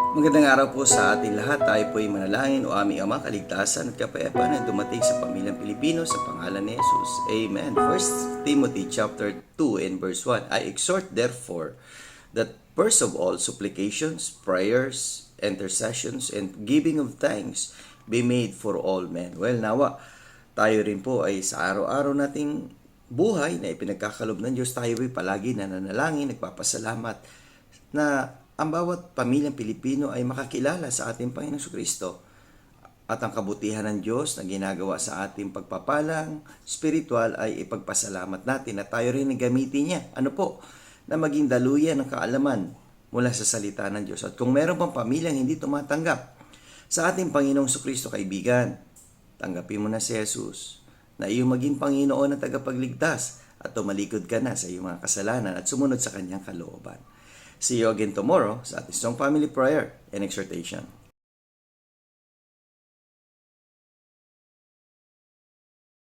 Magandang araw po sa ating lahat. Tayo po ay manalangin o aming Ama, kaligtasan at kapayapaan na dumating sa pamilyang Pilipino sa pangalan ni Jesus. Amen. 1 Timothy chapter 2 and verse 1. I exhort therefore that first of all supplications, prayers, intercessions, and giving of thanks be made for all men. Well, nawa, tayo rin po ay sa araw-araw nating buhay na ipinagkakalob ng Diyos, tayo ay palagi nananalangin, nagpapasalamat na ang bawat pamilyang Pilipino ay makakilala sa ating Panginoong Kristo at ang kabutihan ng Diyos na ginagawa sa ating pagpapalang spiritual ay ipagpasalamat natin at tayo rin gamitin niya. Ano po? Na maging daluyan ng kaalaman mula sa salita ng Diyos. At kung meron pang pamilyang hindi tumatanggap sa ating Panginoong Kristo, kaibigan, tanggapin mo na si Jesus na iyong maging Panginoon at tagapagligtas at tumalikod ka na sa iyong mga kasalanan at sumunod sa kanyang kalooban. See you again tomorrow sa ating Strong Family Prayer and Exhortation.